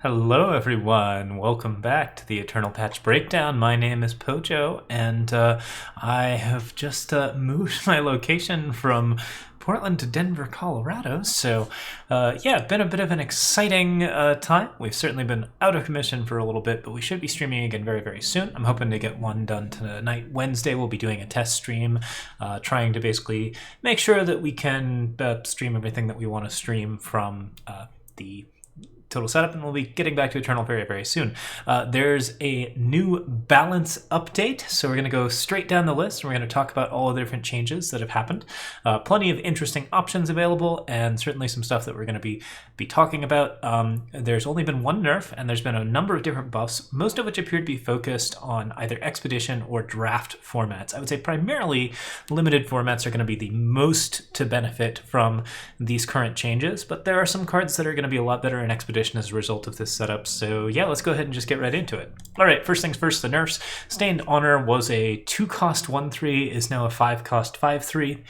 Hello everyone, welcome back to the Eternal Patch Breakdown. My name is Pojo, and I have just moved my location from Portland to Denver, Colorado, so yeah, been a bit of an exciting time. We've certainly been out of commission for a little bit, but we should be streaming again very, very soon. I'm hoping to get one done tonight. Wednesday we'll be doing a test stream, trying to basically make sure that we can stream everything that we want to stream from the total setup, and we'll be getting back to Eternal very, very soon. There's a new balance update, so we're going to go straight down the list, and we're going to talk about all of the different changes that have happened. Plenty of interesting options available, and certainly some stuff that we're going to be talking about. There's only been one nerf, and there's been a number of different buffs, most of which appear to be focused on either expedition or draft formats. I would say primarily limited formats are going to be the most to benefit from these current changes, but there are some cards that are going to be a lot better in expedition as a result of this setup. So yeah, let's go ahead and just get right into it. All right, first things first, the nerfs. Stained Honor was a 2-cost 1/3, is now a 5-cost 5/3.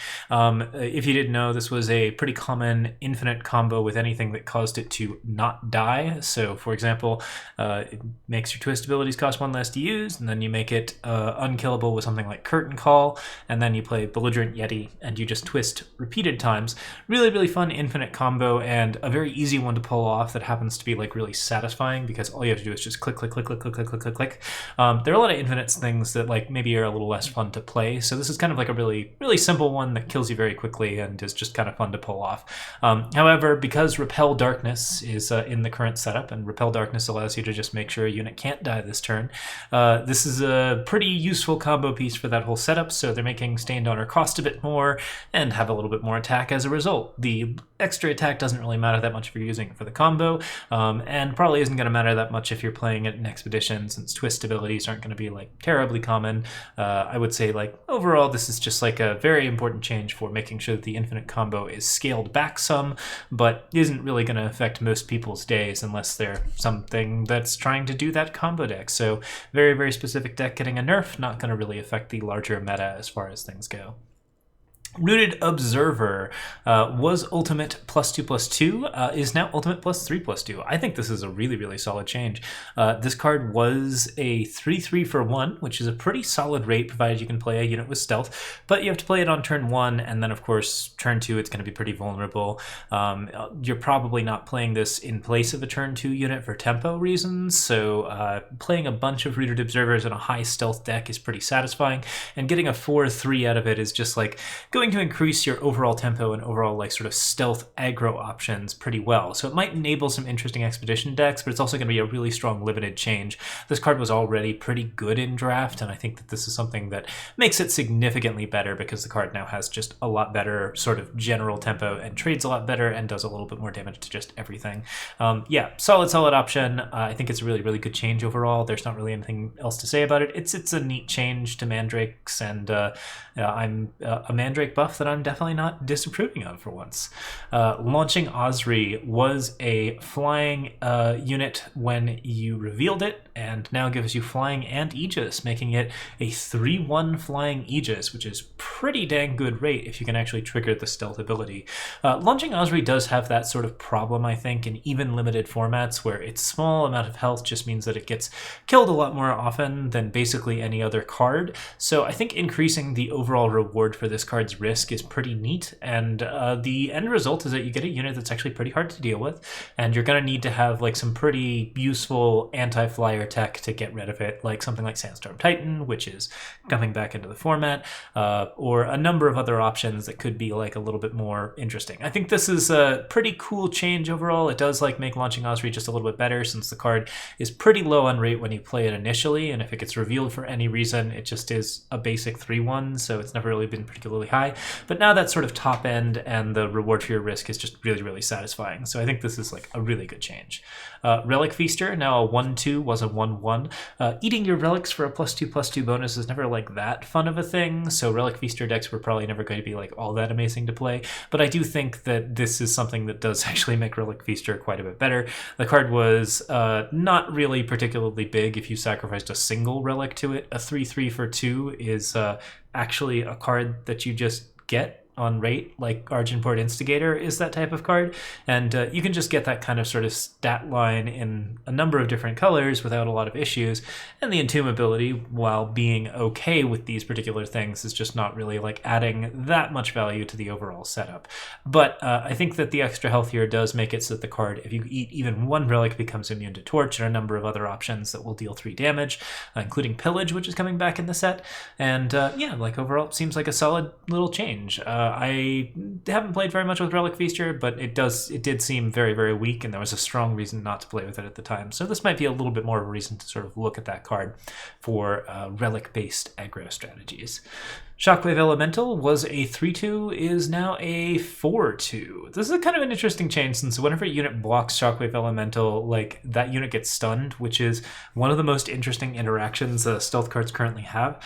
If you didn't know, this was a pretty common infinite combo with anything that caused it to not die. So for example, it makes your twist abilities cost 1 less to use, and then you make it unkillable with something like Curtain Call, and then you play Belligerent Yeti, and you just twist repeated times. Really, really fun infinite combo, and a very easy one to pull off that happens to be like really satisfying because all you have to do is just click, click, click, click, click, click, click, click, click. There are a lot of infinites things that like maybe are a little less fun to play, so this is kind of like a really, really simple one that kills you very quickly and is just kind of fun to pull off. However, because Repel Darkness is in the current setup, and Repel Darkness allows you to just make sure a unit can't die this turn, this is a pretty useful combo piece for that whole setup, so they're making Stained Honor cost a bit more and have a little bit more attack as a result. The extra attack doesn't really matter that much if you're using it for the combo, and probably isn't going to matter that much if you're playing it in Expedition, since twist abilities aren't going to be like terribly common. I would say like overall this is just like a very important change for making sure that the infinite combo is scaled back some, but isn't really going to affect most people's days unless they're something that's trying to do that combo deck. So very, very specific deck getting a nerf, not going to really affect the larger meta as far as things go. Rooted Observer was ultimate +2/+2, is now ultimate +3/+2. I think this is a really, really solid change. This card was a 3/3 for 1, which is a pretty solid rate provided you can play a unit with stealth, but you have to play it on turn 1, and then of course turn 2 it's going to be pretty vulnerable. You're probably not playing this in place of a turn 2 unit for tempo reasons, so playing a bunch of Rooted Observers in a high stealth deck is pretty satisfying, and getting a 4/3 out of it is just like going to increase your overall tempo and overall like sort of stealth aggro options pretty well. So it might enable some interesting expedition decks, but it's also going to be a really strong limited change. This card was already pretty good in draft, and I think that this is something that makes it significantly better because the card now has just a lot better sort of general tempo and trades a lot better and does a little bit more damage to just everything. Yeah, solid option. I think it's a really, really good change overall. There's not really anything else to say about it. It's a neat change to Mandrakes, and I'm a Mandrake buff that I'm definitely not disapproving of for once. Launching Osri was a flying unit when you revealed it, and now gives you flying and Aegis, making it a 3/1 flying Aegis, which is pretty dang good rate if you can actually trigger the stealth ability. Launching Osri does have that sort of problem, I think, in even limited formats where its small amount of health just means that it gets killed a lot more often than basically any other card. So I think increasing the overall reward for this card's risk is pretty neat, and the end result is that you get a unit that's actually pretty hard to deal with, and you're going to need to have like some pretty useful anti-flyer tech to get rid of it, like something like Sandstorm Titan, which is coming back into the format, or a number of other options that could be like a little bit more interesting. I think this is a pretty cool change overall. It does like make Launching Osri just a little bit better, since the card is pretty low on rate when you play it initially, and if it gets revealed for any reason it just is a basic 3/1, so it's never really been particularly high. But now that sort of top end and the reward for your risk is just really, really satisfying. So I think this is like a really good change. Relic Feaster, now a 1/2, was a 1/1. Eating your relics for a +2/+2 bonus is never like that fun of a thing, so Relic Feaster decks were probably never going to be like all that amazing to play, but I do think that this is something that does actually make Relic Feaster quite a bit better. The card was not really particularly big if you sacrificed a single relic to it. A 3/3 for 2 is actually a card that you just get on rate, like Argenport Instigator is that type of card, and you can just get that kind of sort of stat line in a number of different colors without a lot of issues. And the Entomb ability, while being okay with these particular things, is just not really like adding that much value to the overall setup. But I think that the extra health here does make it so that the card, if you eat even one relic, becomes immune to torch, and a number of other options that will deal 3 damage, including Pillage, which is coming back in the set. And yeah, like overall, it seems like a solid little change. I haven't played very much with Relic Feaster, but it did seem very, very weak, and there was a strong reason not to play with it at the time. So this might be a little bit more of a reason to sort of look at that card for relic-based aggro strategies. Shockwave Elemental was a 3-2, is now a 4-2. This is a kind of an interesting change, since whenever a unit blocks Shockwave Elemental, like, that unit gets stunned, which is one of the most interesting interactions stealth cards currently have.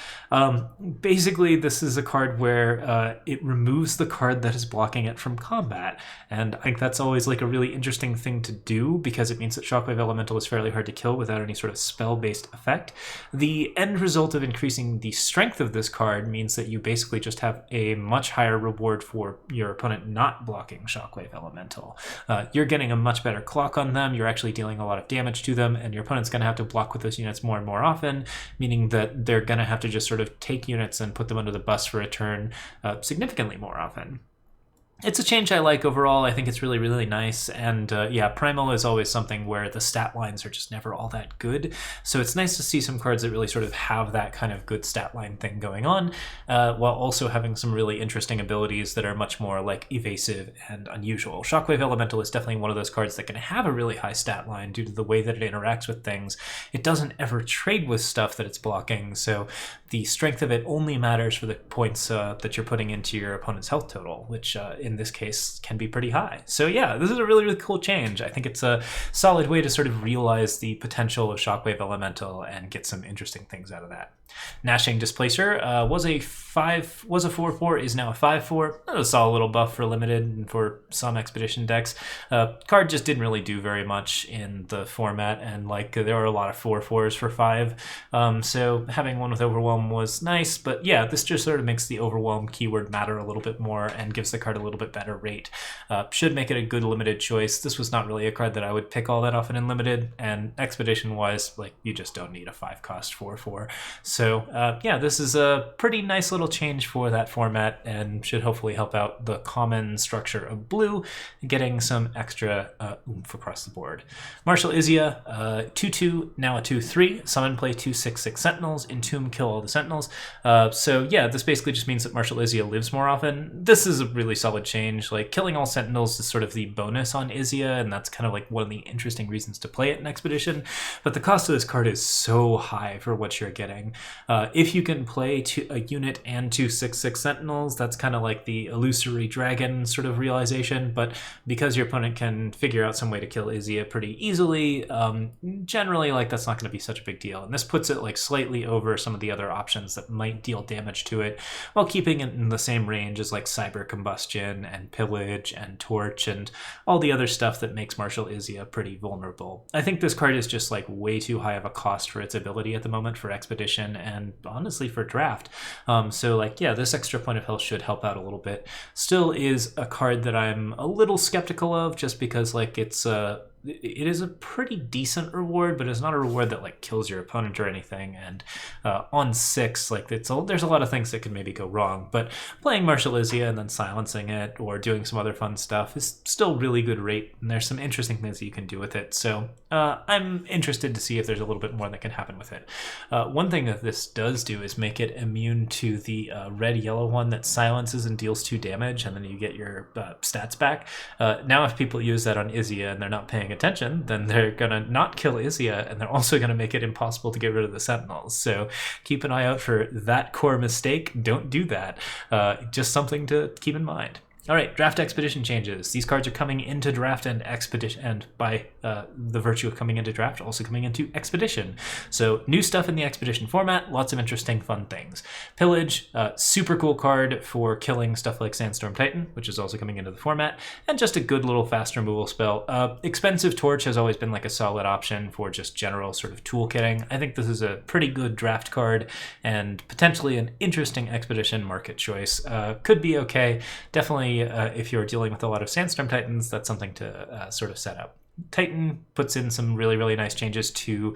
Basically, this is a card where it removes the card that is blocking it from combat, and I think that's always like a really interesting thing to do, because it means that Shockwave Elemental is fairly hard to kill without any sort of spell-based effect. The end result of increasing the strength of this card means that you basically just have a much higher reward for your opponent not blocking Shockwave Elemental. You're getting a much better clock on them, you're actually dealing a lot of damage to them, and your opponent's going to have to block with those units more and more often, meaning that they're going to have to just sort of take units and put them under the bus for a turn significantly more often. It's a change I like overall. I think it's really, really nice. And yeah, Primal is always something where the stat lines are just never all that good. So it's nice to see some cards that really sort of have that kind of good stat line thing going on, while also having some really interesting abilities that are much more like evasive and unusual. Shockwave Elemental is definitely one of those cards that can have a really high stat line due to the way that it interacts with things. It doesn't ever trade with stuff that it's blocking, so the strength of it only matters for the points that you're putting into your opponent's health total, which in this case can be pretty high. So yeah, this is a really, really cool change. I think it's a solid way to sort of realize the potential of Shockwave Elemental and get some interesting things out of that. Gnashing Displacer was a 4/4, is now a 5/4. A solid little buff for limited and for some expedition decks. Card just didn't really do very much in the format, and like there were a lot of 4/4s for 5. So having one with Overwhelm was nice, but yeah, this just sort of makes the Overwhelm keyword matter a little bit more and gives the card a little bit better rate. Should make it a good limited choice. This was not really a card that I would pick all that often in limited, and expedition wise, like, you just don't need a 5-cost 4/4. So yeah, this is a pretty nice little change for that format and should hopefully help out the common structure of blue, getting some extra oomph across the board. Martial Izia, 2/2, now a 2/3. Summon, play 2 6/6 Sentinels. Entomb, kill all the Sentinels. So yeah, this basically just means that Martial Izia lives more often. This is a really solid change. Like, killing all Sentinels is sort of the bonus on Izia, and that's kind of like one of the interesting reasons to play it in Expedition. But the cost of this card is so high for what you're getting. If you can play a unit and 2 6/6 Sentinels, that's kind of like the illusory dragon sort of realization, but because your opponent can figure out some way to kill Izia pretty easily, generally, like, that's not going to be such a big deal. And this puts it like slightly over some of the other options that might deal damage to it, while keeping it in the same range as like Cyber Combustion and Pillage and Torch and all the other stuff that makes Martial Izia pretty vulnerable. I think this card is just like way too high of a cost for its ability at the moment for Expedition and honestly for Draft. So like, yeah, this extra point of health should help out a little bit. Still is a card that I'm a little skeptical of, just because like it is a pretty decent reward, but it's not a reward that like kills your opponent or anything. And on 6, like there's a lot of things that can maybe go wrong. But playing Martial Izia and then silencing it or doing some other fun stuff is still really good rate, and there's some interesting things that you can do with it. So I'm interested to see if there's a little bit more that can happen with it. One thing that this does do is make it immune to the red-yellow one that silences and deals 2 damage, and then you get your stats back. Now if people use that on Izia and they're not paying attention, then they're gonna not kill Izia, and they're also gonna make it impossible to get rid of the Sentinels. So keep an eye out for that core mistake. Don't do that. Just something to keep in mind. All right, draft expedition changes. These cards are coming into draft and expedition, and by the virtue of coming into draft, also coming into expedition. So new stuff in the expedition format, lots of interesting, fun things. Pillage, super cool card for killing stuff like Sandstorm Titan, which is also coming into the format, and just a good little fast removal spell. Expensive Torch has always been like a solid option for just general sort of toolkitting. I think this is a pretty good draft card and potentially an interesting expedition market choice. Could be okay. Definitely, if you're dealing with a lot of Sandstorm Titans, that's something to sort of set up. Titan puts in some really nice changes to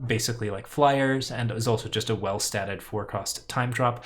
basically like flyers, and is also just a well-statted 4-cost time drop.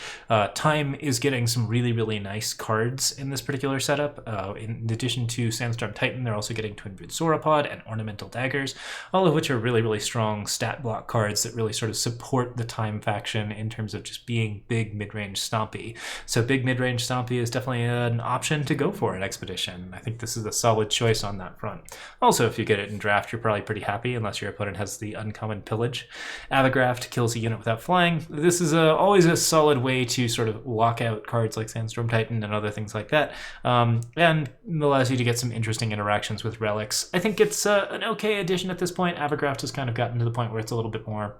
Time is getting some really nice cards in this particular setup. In addition to Sandstorm Titan, they're also getting Twin Brood Sauropod and Ornamental Daggers, all of which are really strong stat block cards that really sort of support the Time faction in terms of just being big mid-range stompy. So big mid-range stompy is definitely an option to go for in Expedition. I think this is a solid choice on that front. Also, if you get it in draft, you're probably pretty happy, unless your opponent has the uncommon Pillage. Avigraft kills a unit without flying. This is always a solid way to sort of lock out cards like Sandstorm Titan and other things like that, and allows you to get some interesting interactions with relics. I think it's an okay addition at this point. Avigraft has kind of gotten to the point where it's a little bit more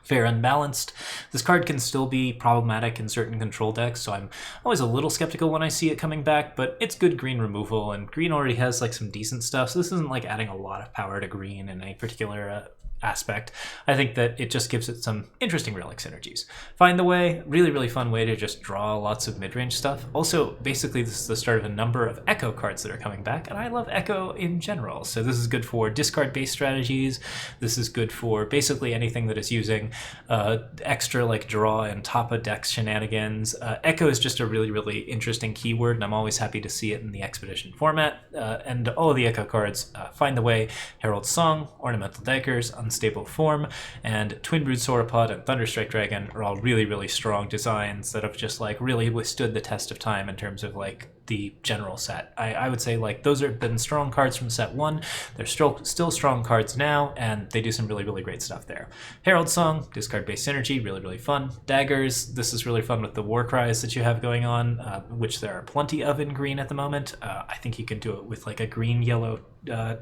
fair and balanced. This card can still be problematic in certain control decks, so I'm always a little skeptical when I see it coming back, but it's good green removal, and green already has like some decent stuff, so this isn't like adding a lot of power to green in any particular aspect. I think that it just gives it some interesting relic synergies. Find the Way, really fun way to just draw lots of mid-range stuff. Also, basically this is the start of a number of Echo cards that are coming back, and I love Echo in general. So this is good for discard-based strategies. This is good for basically anything that is using extra like draw and top of deck shenanigans. Echo is just a really interesting keyword, and I'm always happy to see it in the Expedition format. And all of the Echo cards, Find the Way, Herald Song, Ornamental Daggers, Unstable Form, and Twin Brood Sauropod and Thunderstrike Dragon are all really strong designs that have just like really withstood the test of time in terms of like the general set. I would say like those have been strong cards from set 1. They're still strong cards now, and they do some really great stuff there. Herald Song, discard-based synergy, really fun. Daggers, this is really fun with the war cries that you have going on, which there are plenty of in green at the moment. I think you can do it with like a green-yellow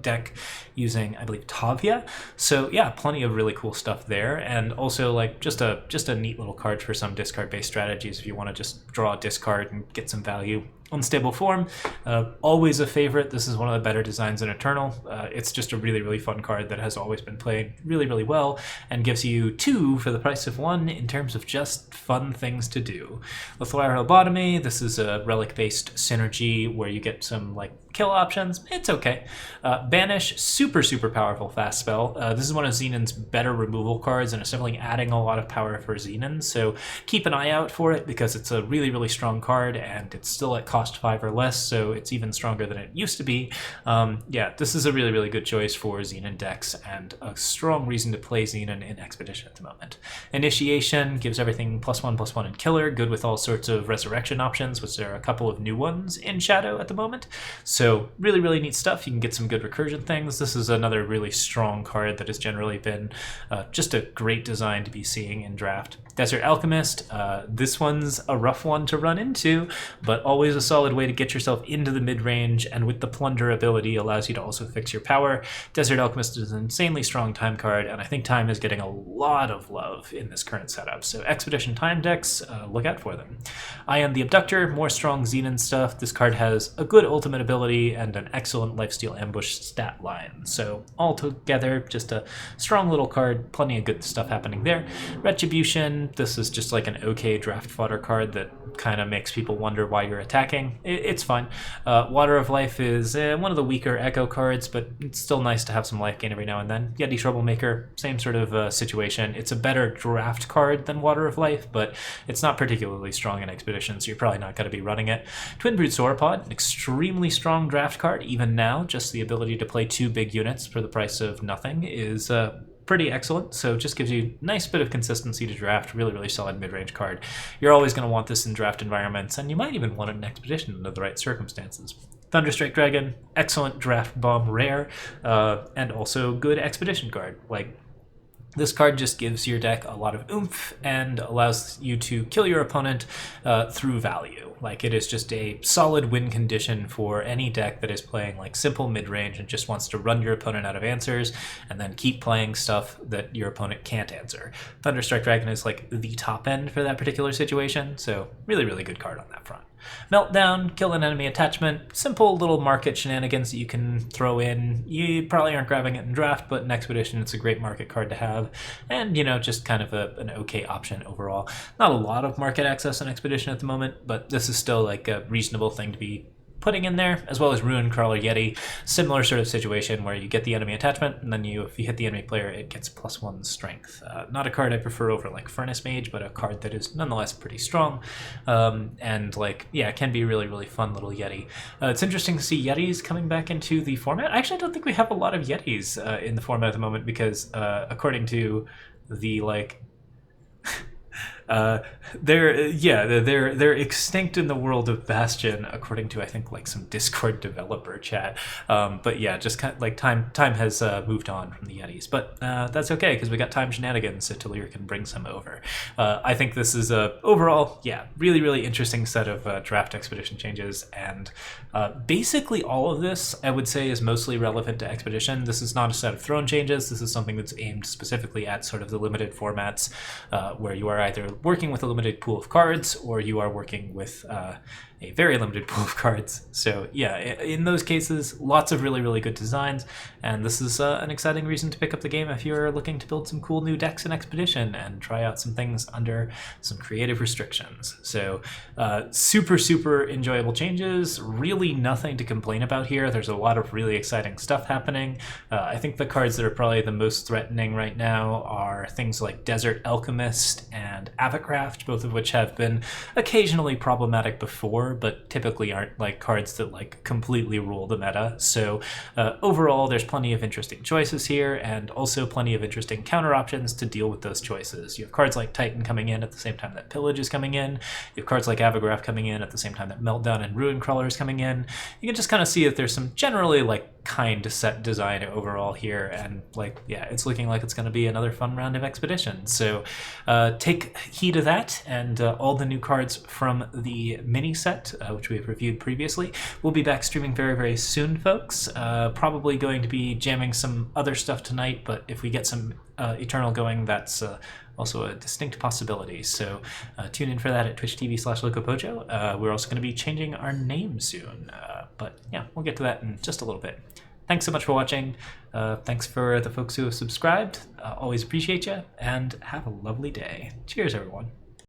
deck using, I believe, Tavia. So yeah, plenty of really cool stuff there, and also like just a neat little card for some discard-based strategies if you want to just draw a discard and get some value. Unstable Form, always a favorite. This is one of the better designs in Eternal. It's just a really fun card that has always been played really well, and gives you 2 for the price of 1 in terms of just fun things to do. Lethar Lobotomy, this is a relic-based synergy where you get some like kill options. It's okay. Banish, super powerful fast spell. This is one of Xenon's better removal cards, and it's definitely adding a lot of power for Xenon, so keep an eye out for it because it's a really strong card, and it's still at cost 5 or less, so it's even stronger than it used to be. Yeah, this is a really good choice for Xenon decks, and a strong reason to play Xenon in Expedition at the moment. Initiation gives everything +1/+1 in Killer, good with all sorts of resurrection options, which there are a couple of new ones in Shadow at the moment. So really neat stuff. You can get some good recursion things. This is another really strong card that has generally been just a great design to be seeing in draft. Desert Alchemist, this one's a rough one to run into, but always a solid way to get yourself into the mid-range, and with the Plunder ability allows you to also fix your power. Desert Alchemist is an insanely strong time card, and I think time is getting a lot of love in this current setup, so Expedition time decks, look out for them. I Am the Abductor, more strong Xenon stuff. This card has a good ultimate ability and an excellent lifesteal ambush stat line, so all together just a strong little card, plenty of good stuff happening there. Retribution, this is just like an okay draft fodder card that kind of makes people wonder why you're attacking. It's fine. Water of Life is one of the weaker Echo cards, but it's still nice to have some life gain every now and then. Yeti Troublemaker, same sort of situation. It's a better draft card than Water of Life, but it's not particularly strong in Expedition, so you're probably not going to be running it. Twin Brood Sauropod, an extremely strong draft card, even now. Just the ability to play 2 big units for the price of nothing is pretty excellent, so just gives you a nice bit of consistency to draft. Really solid mid-range card. You're always going to want this in draft environments, and you might even want it in Expedition under the right circumstances. Thunderstrike Dragon, excellent draft bomb rare, and also good Expedition card. Like, This card just gives your deck a lot of oomph and allows you to kill your opponent through value. Like, it is just a solid win condition for any deck that is playing like simple mid-range and just wants to run your opponent out of answers and then keep playing stuff that your opponent can't answer. Thunderstrike Dragon is like the top end for that particular situation, so really, really good card on that front. Meltdown, kill an enemy attachment, simple little market shenanigans that you can throw in. You probably aren't grabbing it in draft, but in Expedition it's a great market card to have, and you know, just kind of an okay option overall. Not a lot of market access in Expedition at the moment, but this is still like a reasonable thing to be putting in there, as well as Ruin Crawler Yeti. Similar sort of situation where you get the enemy attachment, and then if you hit the enemy player, it gets +1 strength. Not a card I prefer over like Furnace Mage, but a card that is nonetheless pretty strong, and like, yeah, can be really, really fun little Yeti. It's interesting to see Yetis coming back into the format. I actually don't think we have a lot of Yetis in the format at the moment, because according to the like they're extinct in the world of Bastion, according to I think like some Discord developer chat. But yeah, just kind of like time has moved on from the Yetis, but that's okay because we got time shenanigans, so Talir can bring some over. I think this is a overall, yeah, really, really interesting set of draft Expedition changes, and basically all of this I would say is mostly relevant to Expedition. This is not a set of throne changes. This is something that's aimed specifically at sort of the limited formats where you are either working with a limited pool of cards or you are working with a very limited pool of cards. So yeah, in those cases, lots of really, really good designs, and this is an exciting reason to pick up the game if you're looking to build some cool new decks in Expedition and try out some things under some creative restrictions. So super, super enjoyable changes, really nothing to complain about here. There's a lot of really exciting stuff happening. I think the cards that are probably the most threatening right now are things like Desert Alchemist and Avigraft, both of which have been occasionally problematic before, but typically aren't like cards that like completely rule the meta. So overall, there's plenty of interesting choices here, and also plenty of interesting counter options to deal with those choices. You have cards like Titan coming in at the same time that Pillage is coming in. You have cards like Avigraft coming in at the same time that Meltdown and Ruin Crawler is coming in. You can just kind of see that there's some generally like kind set design overall here, and like, yeah, it's looking like it's going to be another fun round of Expedition. So take heed of that, and all the new cards from the mini set, which we've reviewed previously. We'll be back streaming very, very soon, folks. Probably going to be jamming some other stuff tonight, but if we get some Eternal going, that's also a distinct possibility. So tune in for that at twitch.tv/locopojo. We're also going to be changing our name soon, but yeah, we'll get to that in just a little bit. Thanks so much for watching. Thanks for the folks who have subscribed. Always appreciate you, and have a lovely day. Cheers, everyone.